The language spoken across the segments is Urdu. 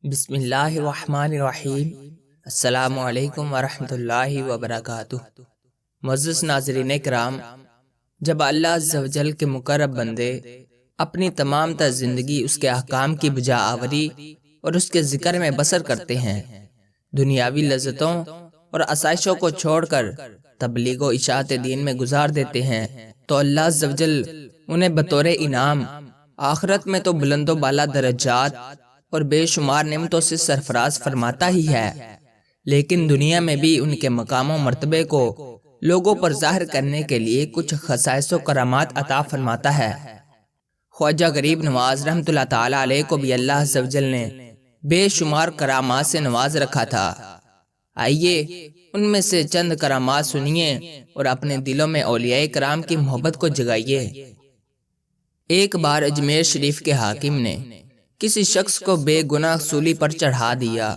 بسم اللہ الرحمن الرحیم۔ السلام علیکم ورحمۃ اللہ وبرکاتہ۔ معزز ناظرین کرام، جب اللہ عز و جل کے مقرب بندے اپنی تمام تر زندگی اس کے احکام کی بجا آوری اور اس کے ذکر میں بسر کرتے ہیں، دنیاوی لذتوں اور آسائشوں کو چھوڑ کر تبلیغ و اشاعت دین میں گزار دیتے ہیں، تو اللہ عز و جل انہیں بطور انعام آخرت میں تو بلند و بالا درجات اور بے شمار نعمتوں سے سرفراز فرماتا ہی ہے، لیکن دنیا میں بھی ان کے مقام و مرتبے کو لوگوں پر ظاہر کرنے کے لیے کچھ خصائص و کرامات عطا فرماتا ہے۔ خواجہ غریب نواز رحمۃ اللہ تعالی علیہ کو بھی اللہ عز و جل نے بے شمار کرامات سے نواز رکھا تھا۔ آئیے ان میں سے چند کرامات سنیے اور اپنے دلوں میں اولیاء کرام کی محبت کو جگائیے۔ ایک بار اجمیر شریف کے حاکم نے کسی شخص کو بے گناہ سولی پر چڑھا دیا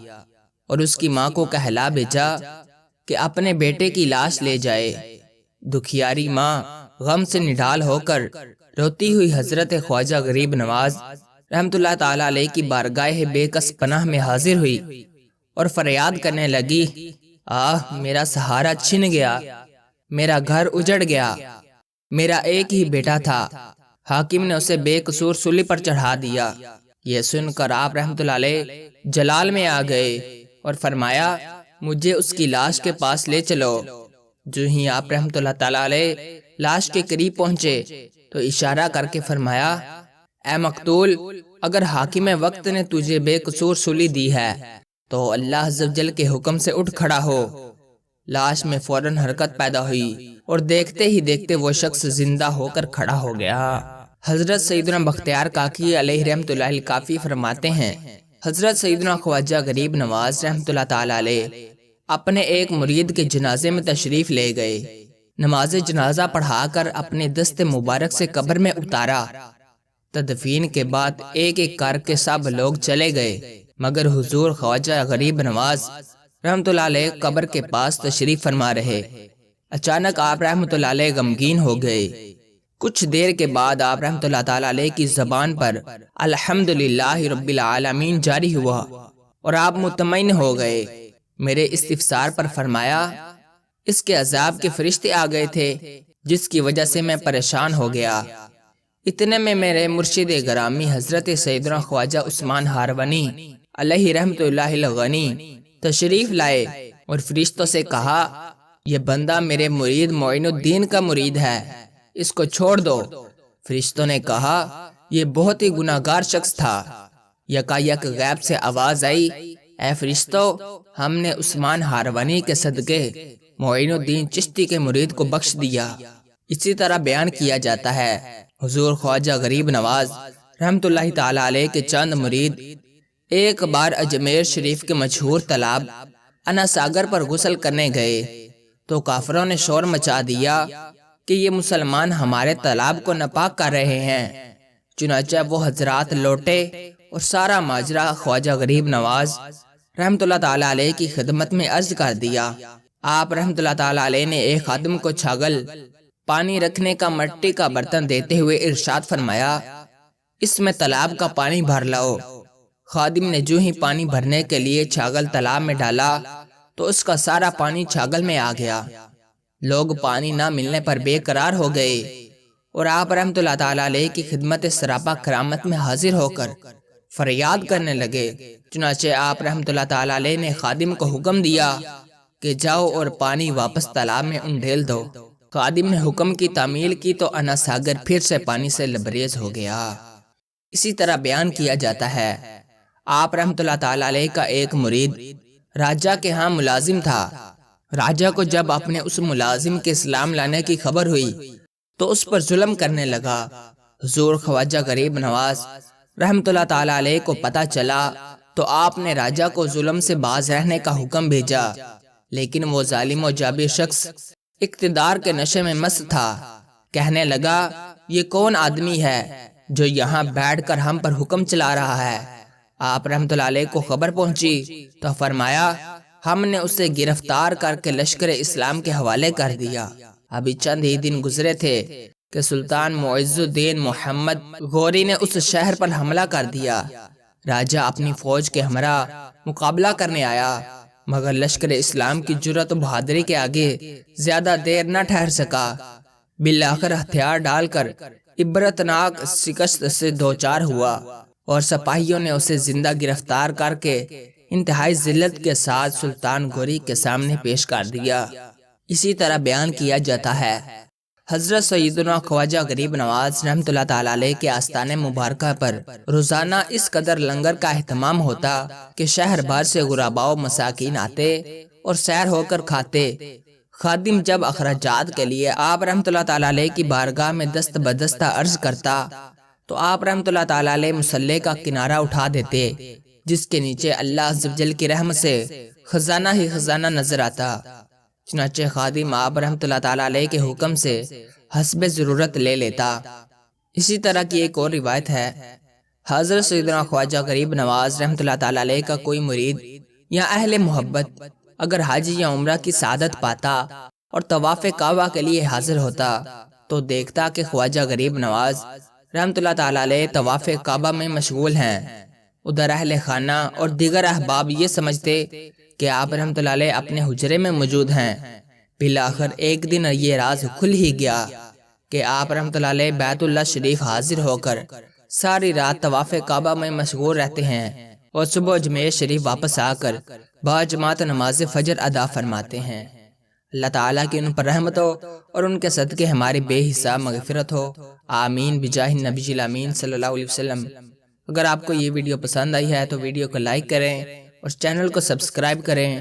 اور اس کی ماں کو کہلا بھیجا کہ اپنے بیٹے کی لاش لے جائے۔ دکھیاری ماں غم سے نڈال ہو کر روتی ہوئی حضرت خواجہ غریب نواز رحمۃ اللہ تعالی علیہ کی بارگاہ بے کس پناہ میں حاضر ہوئی اور فریاد کرنے لگی، آہ میرا سہارا چھن گیا، میرا گھر اجڑ گیا، میرا ایک ہی بیٹا تھا، حاکم نے اسے بے قصور سولی پر چڑھا دیا۔ یہ سن کر آپ رحمۃ اللہ علیہ جلال میں آ گئے اور فرمایا، مجھے اس کی لاش کے پاس لے چلو۔ جو ہی آپ رحمۃ اللہ تعالی علیہ لاش کے قریب پہنچے تو اشارہ کر کے فرمایا، اے مقتول، اگر حاکم وقت نے تجھے بے قصور سولی دی ہے تو اللہ عز و جل کے حکم سے اٹھ کھڑا ہو۔ لاش میں فوراً حرکت پیدا ہوئی اور دیکھتے ہی دیکھتے وہ شخص زندہ ہو کر کھڑا ہو گیا۔ حضرت سیدنا بختیار کاکی علیہ رحمۃ اللہ کافی فرماتے ہیں، حضرت سیدنا خواجہ غریب نواز رحمۃ اللہ تعالی علیہ اپنے ایک مرید کے جنازے میں تشریف لے گئے۔ نماز جنازہ پڑھا کر اپنے دست مبارک سے قبر میں اتارا۔ تدفین کے بعد ایک ایک کر کے سب لوگ چلے گئے، مگر حضور خواجہ غریب نواز رحمۃ اللہ علیہ قبر کے پاس تشریف فرما رہے۔ اچانک آپ رحمۃ اللہ علیہ غمگین ہو گئے۔ کچھ دیر کے بعد آپ رحمۃ اللہ تعالی علیہ کی زبان پر الحمدللہ رب العالمین جاری ہوا اور آپ مطمئن ہو گئے۔ میرے استفسار پر فرمایا، اس کے عذاب کے فرشتے آ گئے تھے جس کی وجہ سے میں پریشان ہو گیا۔ اتنے میں میرے مرشد گرامی حضرت سیدنا خواجہ عثمان ہارونی علیہ رحمۃ اللہ الغنی تشریف لائے اور فرشتوں سے کہا، یہ بندہ میرے مرید معین الدین کا مرید ہے، اس کو چھوڑ دو۔ فرشتوں نے کہا، یہ بہت ہی گناہگار شخص تھا۔ یکایک غیب سے آواز آئی، اے فرشتوں، ہم نے عثمان ہارونی کے صدقے معین الدین چشتی کے مرید کو بخش دیا۔ اسی طرح بیان کیا جاتا ہے، حضور خواجہ غریب نواز رحمۃ اللہ تعالی علیہ کے چند مرید ایک بار اجمیر شریف کے مشہور تالاب انا ساگر پر غسل کرنے گئے تو کافروں نے شور مچا دیا کہ یہ مسلمان ہمارے تالاب کو ناپاک کر رہے ہیں۔ چنانچہ وہ حضرات لوٹے اور سارا ماجرا خواجہ غریب نواز رحمۃ اللہ تعالی علیہ کی خدمت میں عرض کر دیا۔ آپ رحمۃ اللہ تعالی علیہ نے ایک خادم کو چھاگل پانی رکھنے کا مٹی کا برتن دیتے ہوئے ارشاد فرمایا، اس میں تالاب کا پانی بھر لاؤ۔ خادم نے جو ہی پانی بھرنے کے لیے چھاگل تالاب میں ڈالا تو اس کا سارا پانی چھاگل میں آ گیا۔ لوگ پانی نہ ملنے پر بے قرار ہو گئے اور آپ رحمۃ اللہ تعالی علیہ کی خدمت سراپا کرامت میں حاضر ہو کر فریاد کرنے لگے۔ چنانچہ آپ رحمۃ اللہ تعالی علیہ نے خادم کو حکم دیا کہ جاؤ اور پانی واپس تالاب میں انڈیل دو۔ خادم نے حکم کی تعمیل کی تو انا ساگر پھر سے پانی سے لبریز ہو گیا۔ اسی طرح بیان کیا جاتا ہے، آپ رحمۃ اللہ تعالی علیہ کا ایک مرید راجہ کے ہاں ملازم تھا۔ راجہ کو جب اپنے اس ملازم کے اسلام لانے کی خبر ہوئی تو اس پر ظلم کرنے لگا۔ حضور خواجہ غریب نواز رحمۃ اللہ تعالی علیہ کو پتہ چلا تو آپ نے راجہ کو ظلم سے باز رہنے کا حکم بھیجا، لیکن وہ ظالم و جابر شخص اقتدار کے نشے میں مست تھا۔ کہنے لگا، یہ کون آدمی ہے جو یہاں بیٹھ کر ہم پر حکم چلا رہا ہے؟ آپ رحمۃ اللہ علیہ کو خبر پہنچی تو فرمایا، ہم نے اسے گرفتار کر کے لشکر اسلام کے حوالے کر دیا۔ ابھی چند ہی دن گزرے تھے کہ سلطان معز الدین محمد غوری نے اس شہر پر حملہ کر دیا راجہ اپنی فوج کے ہمراہ مقابلہ کرنے آیا، مگر لشکر اسلام کی جرأت و بہادری کے آگے زیادہ دیر نہ ٹھہر سکا۔ بالآخر ہتھیار ڈال کر عبرتناک شکست سے دوچار ہوا اور سپاہیوں نے اسے زندہ گرفتار کر کے انتہائی ذلت کے ساتھ سلطان غوری کے سامنے پیش کر دیا۔ اسی طرح بیان کیا جاتا ہے حضرت سیدنا خواجہ غریب نواز رحمۃ اللہ تعالی علیہ کے آستانِ مبارکہ پر روزانہ اس قدر لنگر کا اہتمام ہوتا کہ شہر بھر سے غرباء و مساکین آتے اور سیر ہو کر کھاتے۔ خادم جب اخراجات کے لیے آپ رحمۃ اللہ تعالی علیہ کی بارگاہ میں دست بدستہ عرض کرتا تو آپ رحمۃ اللہ تعالی علیہ مصلی کا کنارہ اٹھا دیتے، جس کے نیچے اللہ عز و جل کی رحمت سے خزانہ ہی خزانہ نظر آتا۔ چنانچہ خادم آپ رحمۃ اللہ تعالی علیہ کے حکم سے حسب ضرورت لے لیتا۔ اسی طرح کی ایک اور روایت ہے، حضرت سیدنا خواجہ غریب نواز رحمۃ اللہ تعالی علیہ کا کوئی مرید یا اہل محبت اگر حج یا عمرہ کی سعادت پاتا اور طواف کعبہ کے لیے حاضر ہوتا تو دیکھتا کہ خواجہ غریب نواز رحمۃ اللہ تعالی علیہ طواف کعبہ میں مشغول ہیں۔ ادھر اہل خانہ اور دیگر احباب یہ سمجھتے کہ آپ رحمۃ اللہ علیہ اپنے حجرے میں موجود ہیں۔ بالآخر ایک دن یہ راز کھل ہی گیا کہ آپ رحمۃ اللہ علیہ بیت اللہ شریف حاضر ہو کر ساری رات طواف کعبہ میں مشغول رہتے ہیں اور صبح اجمیر شریف واپس آ کر باجماعت نماز فجر ادا فرماتے ہیں۔ اللہ تعالیٰ کی ان پر رحمت ہو اور ان کے صدقے ہماری بے حساب مغفرت ہو، آمین بجاہ النبی الامین صلی اللہ علیہ وسلم۔ اگر آپ کو یہ ویڈیو پسند آئی ہے تو ویڈیو کو لائک کریں اور چینل کو سبسکرائب کریں